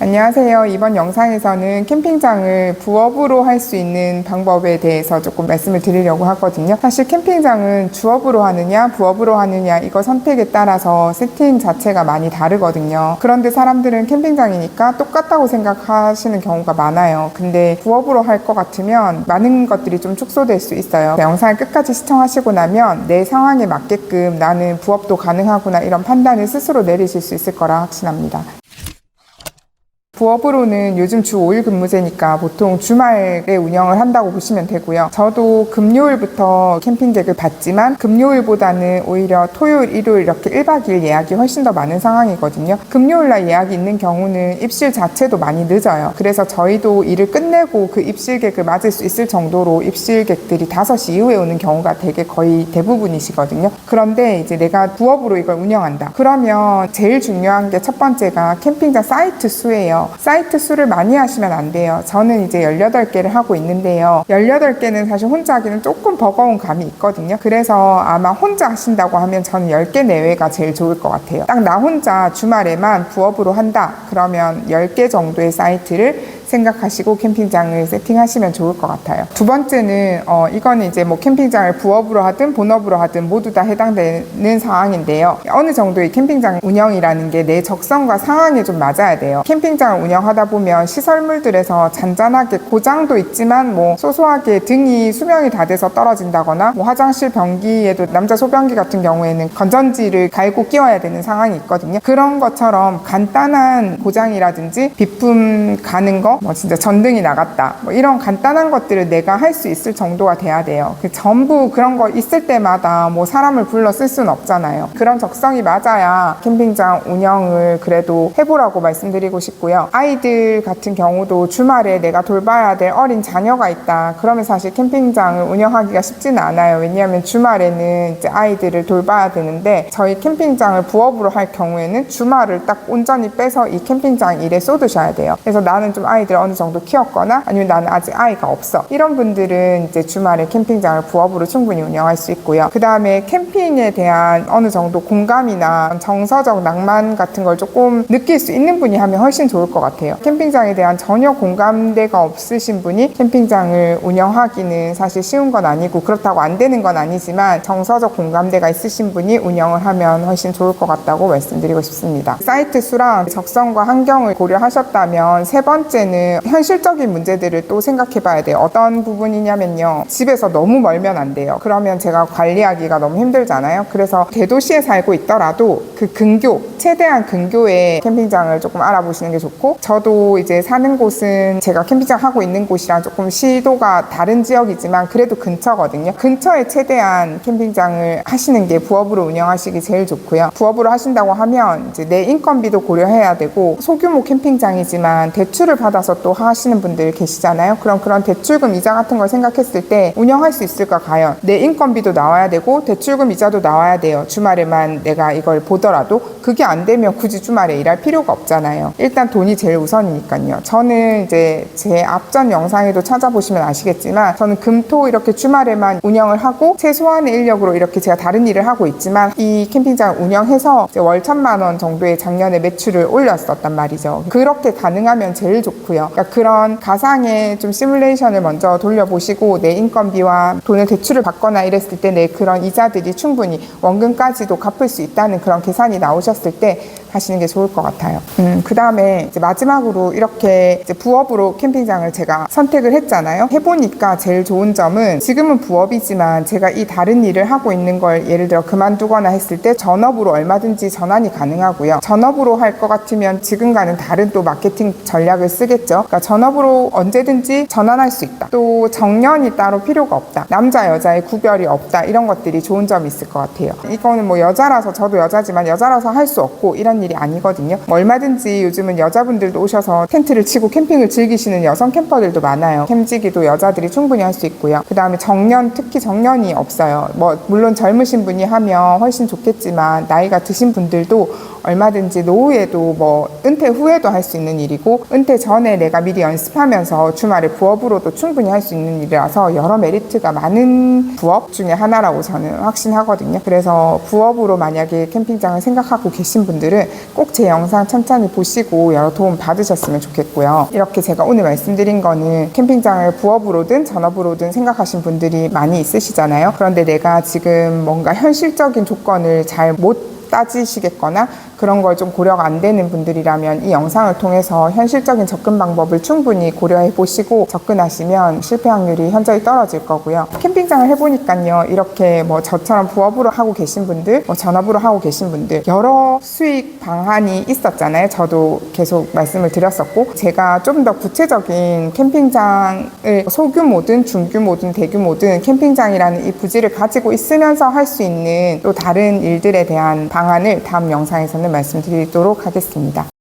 안녕하세요. 이번 영상에서는 캠핑장을 부업으로 할 수 있는 방법에 대해서 조금 말씀을 드리려고 하거든요. 사실 캠핑장은 주업으로 하느냐 부업으로 하느냐 이거 선택에 따라서 세팅 자체가 많이 다르거든요. 그런데 사람들은 캠핑장이니까 똑같다고 생각하시는 경우가 많아요. 근데 부업으로 할 것 같으면 많은 것들이 좀 축소될 수 있어요. 영상을 끝까지 시청하시고 나면 내 상황에 맞게끔 나는 부업도 가능하구나 이런 판단을 스스로 내리실 수 있을 거라 확신합니다. 부업으로는 요즘 주 5일 근무제니까 보통 주말에 운영을 한다고 보시면 되고요. 저도 금요일부터 캠핑객을 받지만 금요일보다는 오히려 토요일, 일요일 이렇게 1박 2일 예약이 훨씬 더 많은 상황이거든요. 금요일날 예약이 있는 경우는 입실 자체도 많이 늦어요. 그래서 저희도 일을 끝내고 그 입실객을 맞을 수 있을 정도로 입실객들이 5시 이후에 오는 경우가 되게 거의 대부분이시거든요. 그런데 이제 내가 부업으로 이걸 운영한다. 그러면 제일 중요한 게 첫 번째가 캠핑장 사이트 수예요. 사이트 수를 많이 하시면 안 돼요. 저는 이제 18개를 하고 있는데요. 18개는 사실 혼자 하기는 조금 버거운 감이 있거든요. 그래서 아마 혼자 하신다고 하면 저는 10개 내외가 제일 좋을 것 같아요. 딱 나 혼자 주말에만 부업으로 한다. 그러면 10개 정도의 사이트를 생각하시고 캠핑장을 세팅하시면 좋을 것 같아요. 두 번째는 이거는 이제 뭐 캠핑장을 부업으로 하든 본업으로 하든 모두 다 해당되는 상황인데요. 어느 정도의 캠핑장 운영이라는 게 내 적성과 상황에 좀 맞아야 돼요. 캠핑장을 운영하다 보면 시설물들에서 잔잔하게 고장도 있지만 뭐 소소하게 등이 수명이 다 돼서 떨어진다거나 뭐 화장실 변기에도 남자 소변기 같은 경우에는 건전지를 갈고 끼워야 되는 상황이 있거든요. 그런 것처럼 간단한 고장이라든지 비품 가는 거 뭐 진짜 전등이 나갔다 뭐 이런 간단한 것들을 내가 할 수 있을 정도가 돼야 돼요. 전부 그런 거 있을 때마다 뭐 사람을 불러 쓸 수는 없잖아요. 그런 적성이 맞아야 캠핑장 운영을 그래도 해보라고 말씀드리고 싶고요. 아이들 같은 경우도 주말에 내가 돌봐야 될 어린 자녀가 있다. 그러면 사실 캠핑장을 운영하기가 쉽지는 않아요. 왜냐하면 주말에는 이제 아이들을 돌봐야 되는데 저희 캠핑장을 부업으로 할 경우에는 주말을 딱 온전히 빼서 이 캠핑장 일에 쏟으셔야 돼요. 그래서 나는 좀 아이들 어느 정도 키웠거나 아니면 나는 아직 아이가 없어. 이런 분들은 이제 주말에 캠핑장을 부업으로 충분히 운영할 수 있고요. 그 다음에 캠핑에 대한 어느 정도 공감이나 정서적 낭만 같은 걸 조금 느낄 수 있는 분이 하면 훨씬 좋을 것 같아요. 캠핑장에 대한 전혀 공감대가 없으신 분이 캠핑장을 운영하기는 사실 쉬운 건 아니고 그렇다고 안 되는 건 아니지만 정서적 공감대가 있으신 분이 운영을 하면 훨씬 좋을 것 같다고 말씀드리고 싶습니다. 사이트 수랑 적성과 환경을 고려하셨다면 세 번째는 현실적인 문제들을 또 생각해 봐야 돼요. 어떤 부분이냐면요. 집에서 너무 멀면 안 돼요. 그러면 제가 관리하기가 너무 힘들잖아요. 그래서 대도시에 살고 있더라도 그 근교, 최대한 근교에 캠핑장을 조금 알아보시는 게 좋고 저도 이제 사는 곳은 제가 캠핑장 하고 있는 곳이랑 조금 시도가 다른 지역이지만 그래도 근처거든요. 근처에 최대한 캠핑장을 하시는 게 부업으로 운영하시기 제일 좋고요. 부업으로 하신다고 하면 이제 내 인건비도 고려해야 되고 소규모 캠핑장이지만 대출을 받아서 또 하시는 분들 계시잖아요. 그럼 그런 대출금 이자 같은 걸 생각했을 때 운영할 수 있을까 과연 내 인건비도 나와야 되고 대출금 이자도 나와야 돼요. 주말에만 내가 이걸 보더라도 그게 안 되면 굳이 주말에 일할 필요가 없잖아요. 일단 돈이 제일 우선이니까요. 저는 이제 제 앞전 영상에도 찾아보시면 아시겠지만 저는 금토 이렇게 주말에만 운영을 하고 최소한의 인력으로 이렇게 제가 다른 일을 하고 있지만 이 캠핑장 운영해서 월 1,000만 원 정도의 작년에 매출을 올렸었단 말이죠. 그렇게 가능하면 제일 좋고요. 그러니까 그런 가상의 좀 시뮬레이션을 먼저 돌려보시고 내 인건비와 돈을 대출을 받거나 이랬을 때 내 그런 이자들이 충분히 원금까지도 갚을 수 있다는 그런 계산이 나오셨을 때 하시는 게 좋을 것 같아요. 그 다음에 이제 마지막으로 이렇게 이제 부업으로 캠핑장을 제가 선택을 했잖아요. 해보니까 제일 좋은 점은 지금은 부업이지만 제가 이 다른 일을 하고 있는 걸 예를 들어 그만두거나 했을 때 전업으로 얼마든지 전환이 가능하고요. 전업으로 할 것 같으면 지금과는 다른 또 마케팅 전략을 쓰겠죠. 그러니까 전업으로 언제든지 전환할 수 있다. 또 정년이 따로 필요가 없다. 남자 여자의 구별이 없다. 이런 것들이 좋은 점이 있을 것 같아요. 이거는 뭐 여자라서 저도 여자지만 여자라서 할 수 없고 이런 일이 아니거든요. 뭐 얼마든지 요즘은 여자분들도 오셔서 텐트를 치고 캠핑을 즐기시는 여성 캠퍼들도 많아요. 캠지기도 여자들이 충분히 할 수 있고요. 그 다음에 정년, 특히 정년이 없어요. 뭐 물론 젊으신 분이 하면 훨씬 좋겠지만 나이가 드신 분들도 얼마든지 노후에도 뭐 은퇴 후에도 할 수 있는 일이고 은퇴 전에 내가 미리 연습하면서 주말에 부업으로도 충분히 할 수 있는 일이라서 여러 메리트가 많은 부업 중에 하나라고 저는 확신하거든요. 그래서 부업으로 만약에 캠핑장을 생각하고 계신 분들은 꼭 제 영상 천천히 보시고 여러 도움 받으셨으면 좋겠고요. 이렇게 제가 오늘 말씀드린 거는 캠핑장을 부업으로든 전업으로든 생각하신 분들이 많이 있으시잖아요. 그런데 내가 지금 뭔가 현실적인 조건을 잘 못 따지시겠거나 그런 걸 좀 고려가 안 되는 분들이라면 이 영상을 통해서 현실적인 접근 방법을 충분히 고려해 보시고 접근하시면 실패 확률이 현저히 떨어질 거고요. 캠핑장을 해보니까요, 이렇게 뭐 저처럼 부업으로 하고 계신 분들, 뭐 전업으로 하고 계신 분들 여러 수익 방안이 있었잖아요. 저도 계속 말씀을 드렸었고, 제가 좀 더 구체적인 캠핑장을 소규모든 중규모든 대규모든 캠핑장이라는 이 부지를 가지고 있으면서 할 수 있는 또 다른 일들에 대한 방안을 다음 영상에서는 말씀드리도록 하겠습니다.